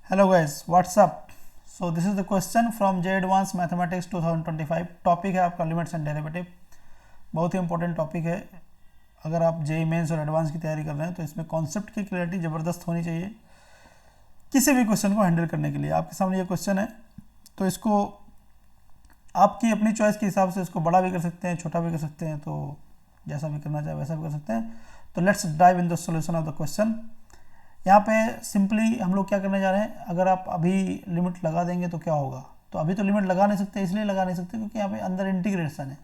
Hello guys, what's up? So this is the question from J Advanced Mathematics 2025. Topic है आपका limits and derivative. बहुत ही important topic है। अगर आप JEE mains और एडवांस की तैयारी कर रहे हैं तो इसमें कॉन्सेप्ट की क्लैरिटी ज़बरदस्त होनी चाहिए किसी भी क्वेश्चन को हैंडल करने के लिए। आपके सामने ये क्वेश्चन है तो इसको आपकी अपनी चॉइस के हिसाब से इसको बड़ा भी कर सकते हैं, छोटा भी कर सकते हैं, तो जैसा भी करना चाहे वैसा भी कर सकते हैं। तो let's dive in the solution of the question. यहाँ पे सिंपली हम लोग क्या करने जा रहे हैं, अगर आप अभी लिमिट लगा देंगे तो क्या होगा। तो अभी तो लिमिट लगा नहीं सकते, इसलिए लगा नहीं सकते क्योंकि यहाँ पे अंदर इंटीग्रेशन है।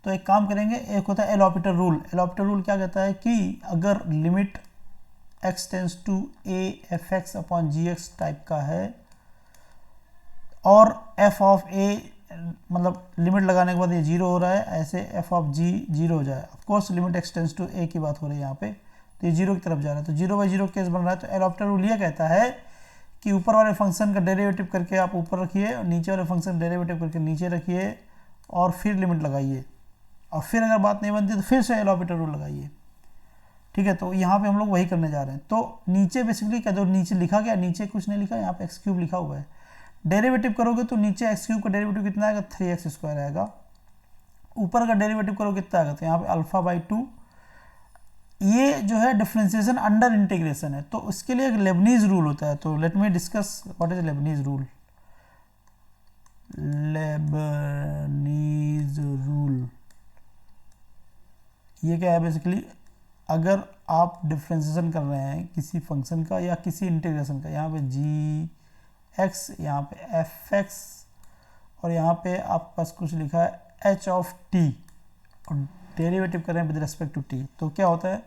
तो एक काम करेंगे, एक होता है L'Hopital rule. L'Hopital rule क्या कहता है कि अगर limit x tends to a fx अपॉन gx टाइप का है और f ऑफ a मतलब लिमिट लगाने के बाद ये जीरो हो रहा है, ऐसे f ऑफ g जीरो हो जाए। Of course limit x tends to a की बात हो रही है यहाँ पे, तो ये जीरो की तरफ जा रहा है, तो जीरो बाई जीरो केस बन रहा है। तो एल हॉपिटल रूल ये कहता है कि ऊपर वाले फंक्शन का डेरिवेटिव करके आप ऊपर रखिए और नीचे वाले फंक्शन डेरिवेटिव करके नीचे रखिए और फिर लिमिट लगाइए, और फिर अगर बात नहीं बनती तो फिर से एल हॉपिटल रूल लगाइए। ठीक है, तो यहाँ पे हम लोग वही करने जा रहे हैं। तो नीचे बेसिकली क्या, जो नीचे लिखा गया, नीचे कुछ नहीं लिखा, यहाँ पे एक्स क्यूब लिखा हुआ है। डेरिवेटिव करोगे तो नीचे एक्स क्यूब का डेरिवेटिव कितना आएगा, 3x स्क्वायर आएगा। ऊपर का डेरिवेटिव करोगे कितना आएगा, तो यहाँ पे अल्फा बाई 2। ये जो है डिफरेंशिएशन अंडर इंटीग्रेशन है, तो उसके लिए एक लेबनीज रूल होता है। तो let me discuss what is Lebanese rule. Lebanese rule ये क्या है, बेसिकली अगर आप डिफरेंशिएशन कर रहे हैं किसी फंक्शन का या किसी इंटीग्रेशन का, यहाँ पे जी एक्स, यहाँ पे एफ एक्स, और यहाँ पे आपके पास कुछ लिखा है एच ऑफ टी, और डेरिवेटिव कर रहे हैं विद रिस्पेक्ट टू टी, तो क्या होता है,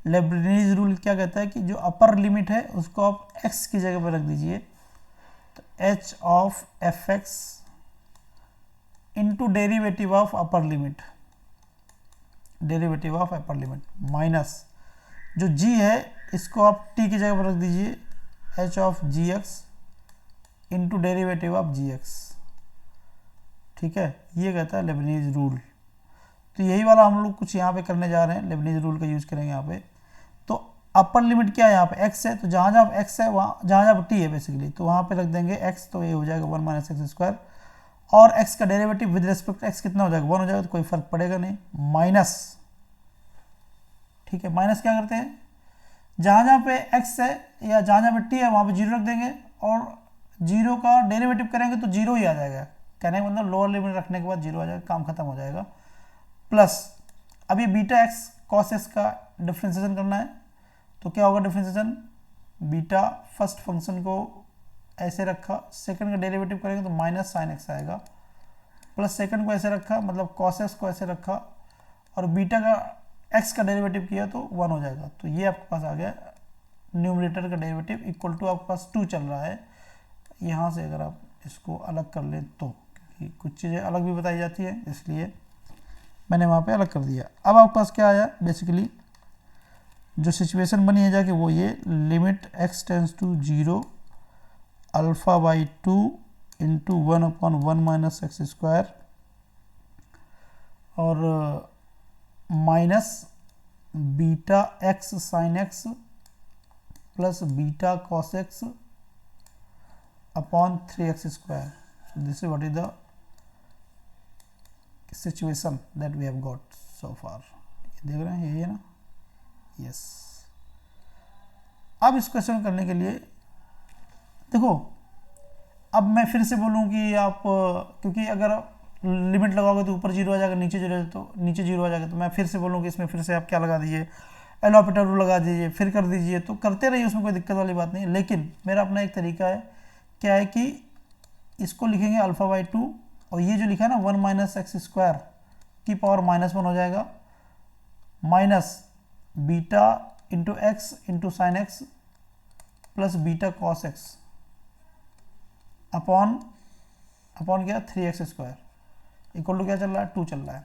लेबनीज रूल क्या कहता है कि जो अपर लिमिट है उसको आप x की जगह पर रख दीजिए, तो h of F x into derivative of upper limit, derivative of upper limit minus जो g है इसको आप t की जगह पर रख दीजिए, h of g x into derivative of g x. ठीक है, ये कहता है लेबनीज रूल। तो यही वाला हम लोग कुछ यहाँ पे करने जा रहे हैं, लेबनीज रूल का यूज करेंगे यहाँ पे। तो अपर लिमिट क्या है, यहाँ पे x है, तो जहाँ जहाँ x है वहाँ जहाँ जहाँ t है बेसिकली, तो वहाँ पे रख देंगे x, तो ये हो जाएगा 1 माइनस एक्स स्क्वायर, और x का डेरिवेटिव विद रिस्पेक्ट x कितना हो जाएगा, 1 हो जाएगा, तो कोई फर्क पड़ेगा नहीं, माइनस। ठीक है, माइनस क्या करते हैं, जहाँ जहाँ पे x है या जहाँ जहाँ पे t है वहाँ पे जीरो रख देंगे, और जीरो का डेरिवेटिव करेंगे तो जीरो ही आ जाएगा। कहने का मतलब लोअर लिमिट रखने के बाद जीरो आ जाएगा, काम खत्म हो जाएगा। प्लस अब ये बीटा एक्स कॉस एक्स का डिफ्रेंशिएशन करना है, तो क्या होगा डिफ्रेंशिएशन, बीटा फर्स्ट फंक्शन को ऐसे रखा, सेकंड का डेरिवेटिव करेंगे तो माइनस साइन एक्स आएगा, प्लस सेकंड को ऐसे रखा मतलब कॉस एक्स को ऐसे रखा, और बीटा का एक्स का डेरिवेटिव किया तो 1 हो जाएगा। तो ये आपके पास आ गया न्यूमरेटर का डेरिवेटिव इक्वल टू आपके पास 2 चल रहा है। यहाँ से अगर आप इसको अलग कर लें तो, क्योंकि कुछ चीज़ें अलग भी बताई जाती है इसलिए मैंने वहाँ पे अलग कर दिया। अब आपके पास क्या आया, बेसिकली जो सिचुएशन बनी है जाके वो ये, limit x tends to 0 alpha by 2 into 1 upon 1 minus x square, और minus beta x sine x plus beta cos x upon 3x square. So this is what is the situation that we have got so far। देख रहे हैं, यही है ना, yes. अब इस question करने के लिए देखो, अब मैं फिर से बोलूं कि आप, क्योंकि अगर लिमिट लगाओगे तो ऊपर जीरो आ जाएगा, नीचे जीरो तो नीचे जीरो आ जाएगा, तो मैं फिर से बोलूँ कि इसमें फिर से आप क्या लगा दीजिए, एल हॉपिटल रूल लगा दीजिए, फिर कर दीजिए, तो करते रहिए, उसमें कोई दिक्कत वाली बात नहीं है। लेकिन मेरा अपना एक तरीका है, क्या है कि इसको लिखेंगे अल्फा बाई 2, और ये जो लिखा है ना 1 माइनस एक्स स्क्वायर की पावर -1 हो जाएगा, minus beta into x into sine x plus beta cos x upon क्या 3x स्क्वायर इक्वल टू क्या चल रहा है, 2 चल रहा है।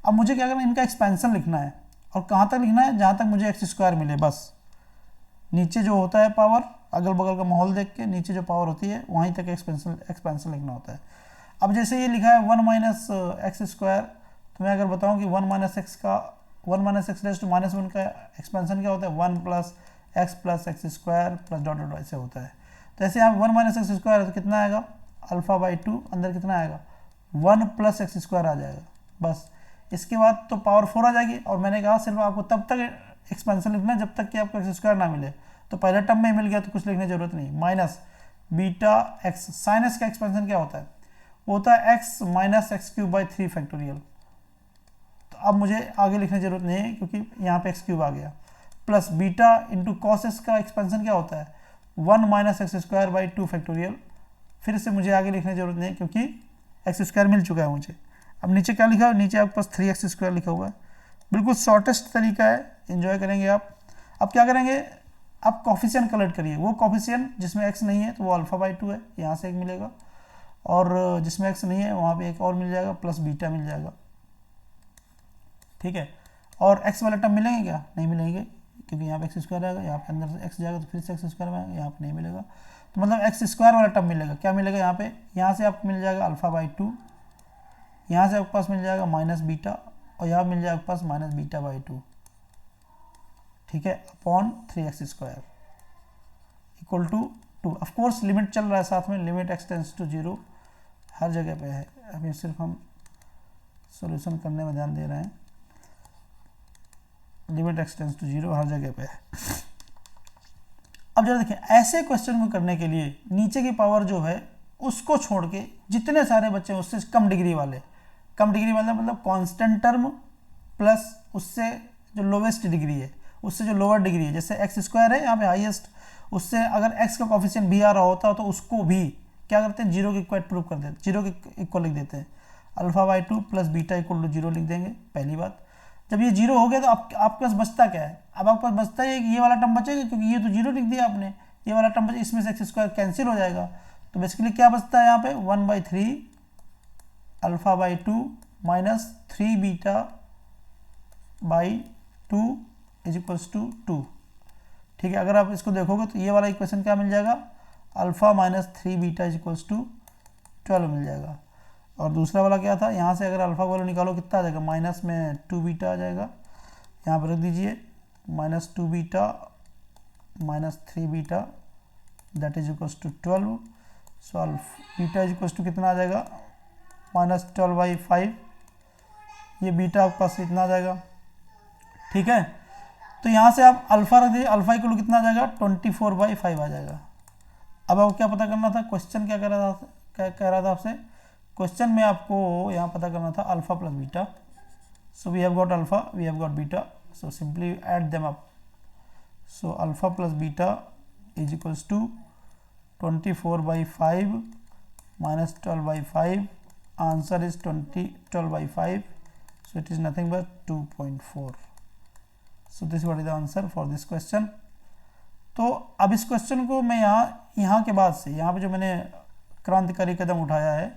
अब मुझे क्या करना है, इनका एक्सपेंशन लिखना है, और कहाँ तक लिखना है, जहाँ तक मुझे एक्स स्क्वायर मिले बस। नीचे जो होता है पावर, अगल बगल का माहौल देख के नीचे जो पावर होती है वहीं तक एक्सपेंशन लिखना होता है। अब जैसे ये लिखा है 1 माइनस एक्स स्क्वायर, तो मैं अगर बताऊं कि 1 माइनस एक्स रेज़ टू -1 का एक्सपेंशन क्या होता है, 1 plus x square plus dot dot ऐसे होता है। तो ऐसे यहाँ 1 माइनस एक्स स्क्वायर है तो कितना आएगा, अल्फा बाई 2, अंदर कितना आएगा 1 प्लस एक्स स्क्वायर आ जाएगा। बस इसके बाद तो पावर 4 आ जाएगी। और मैंने कहा सिर्फ आपको तब तक एक्सपेंशन लिखना है जब तक कि आपको एक्स स्क्वायर ना मिले। तो पहले टर्म में मिल गया तो कुछ लिखने की जरूरत नहीं। Minus beta x, sine x का एक्सपेंशन क्या होता है, वो होता है x minus x cube by 3 factorial. तो अब मुझे आगे लिखने की जरूरत नहीं है क्योंकि यहाँ पे एक्स क्यूब आ गया। Plus beta into cos x का एक्सपेंशन क्या होता है 1 minus x square by 2 factorial. फिर से मुझे आगे लिखने की जरूरत नहीं है क्योंकि एक्स स्क्वायर मिल चुका है मुझे। अब नीचे क्या लिखा है, नीचे आपके पास 3x स्क्वायर लिखा हुआ है। बिल्कुल शॉर्टेस्ट तरीका है, एंजॉय करेंगे आप। अब क्या करेंगे, आप कॉफिशिएंट कलेक्ट करिए। वो कॉफिशिएंट जिसमें x नहीं है तो वो अल्फा बाई 2 है, यहाँ से एक मिलेगा, और जिसमें x नहीं है वहाँ पे एक और मिल जाएगा, प्लस बीटा मिल जाएगा। ठीक है, और x वाला टर्म मिलेंगे क्या, नहीं मिलेंगे क्योंकि यहाँ पे एक्स स्क्वायर आएगा, यहाँ पे अंदर से x जाएगा तो फिर से एक्स स्क्वायर में आएगा, यहाँ पे नहीं मिलेगा। तो मतलब एक्स स्क्वायर वाला टर्म मिलेगा, क्या मिलेगा यहाँ पे, यहाँ से आपको मिल जाएगा अल्फा बाई 2, यहाँ से आपके पास मिल जाएगा माइनस बीटा, और यहाँ मिल जाएगा आपके पास माइनस बीटा बाई 2, ठीक है, upon 3x square equal to 2। Of course limit चल रहा है साथ में, लिमिट x टेंड्स टू 0 हर जगह पे है। अभी सिर्फ हम सॉल्यूशन करने में ध्यान दे रहे हैं। लिमिट x टेंड्स टू 0 हर जगह पे है। अब जरा देखिए, ऐसे क्वेश्चन को करने के लिए नीचे की पावर जो है उसको छोड़ के जितने सारे बच्चे हैं उससे कम डिग्री वाले, कम डिग्री मतलब कांस्टेंट टर्म प्लस उससे जो लोवेस्ट डिग्री है, उससे जो लोअर डिग्री है, जैसे एक्स स्क्वायर है यहाँ पे हाईएस्ट, उससे अगर x का कोफिशिएंट भी आ रहा होता तो उसको भी क्या करते हैं, 0 के इक्वल प्रूव कर देते, 0 के इक्वल लिख देते हैं। Alpha by 2 plus beta equal to 0 लिख देंगे। पहली बात, जब ये 0 हो गया तो आपके पास बचता क्या है, अब आपके पास बचता है कि ये वाला टर्म बचेगा क्योंकि ये तो 0 लिख दिया आपने, ये वाला टर्म बचे, इसमें से एक्स स्क्वायर कैंसिल हो जाएगा। तो बेसिकली क्या बचता है यहाँ पे 1/3 alpha by 2 minus 3 beta by 2 is equals to 2। ठीक है, अगर आप इसको देखोगे तो ये वाला इक्वेशन क्या मिल जाएगा, alpha minus 3 beta is equals to 12 मिल जाएगा। और दूसरा वाला क्या था, यहाँ से अगर अल्फा वैल्यू निकालो कितना आ जाएगा, माइनस में 2 बीटा आ जाएगा, यहाँ पर रख दीजिए minus 2 beta minus 3 beta that is equals to 12। So beta is equals to कितना आ जाएगा, माइनस 12/5। ये बीटा आपके पास इतना आ जाएगा। ठीक है, तो यहाँ से आप अल्फा रख दीजिए, अल्फा इक्वल कितना आ जाएगा 24/5 आ जाएगा। अब आपको क्या पता करना था, क्वेश्चन क्या कह रहा था आपसे, क्वेश्चन में आपको यहाँ पता करना था alpha plus beta. So we have got alpha, we have got beta, so simply add them up. So alpha plus beta is equals to 24/5 minus 12/5, answer is 12/5, so it is nothing but 2.4. so this is what is the answer for this question. तो अब इस question को मैं यहाँ के बाद से, यहाँ पे जो मैंने क्रांतिकारी कदम उठाया है,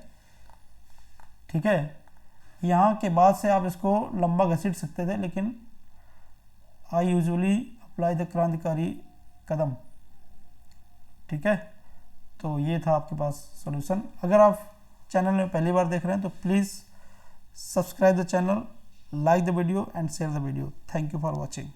ठीक है, यहाँ के बाद से आप इसको लंबा घसीट सकते थे, लेकिन आई यूजुअली अप्लाई द क्रांतिकारी कदम। ठीक है, तो ये था आपके पास सॉल्यूशन। अगर आप चैनल में पहली बार देख रहे हैं तो please subscribe the channel, like the video and share the video. Thank you for watching.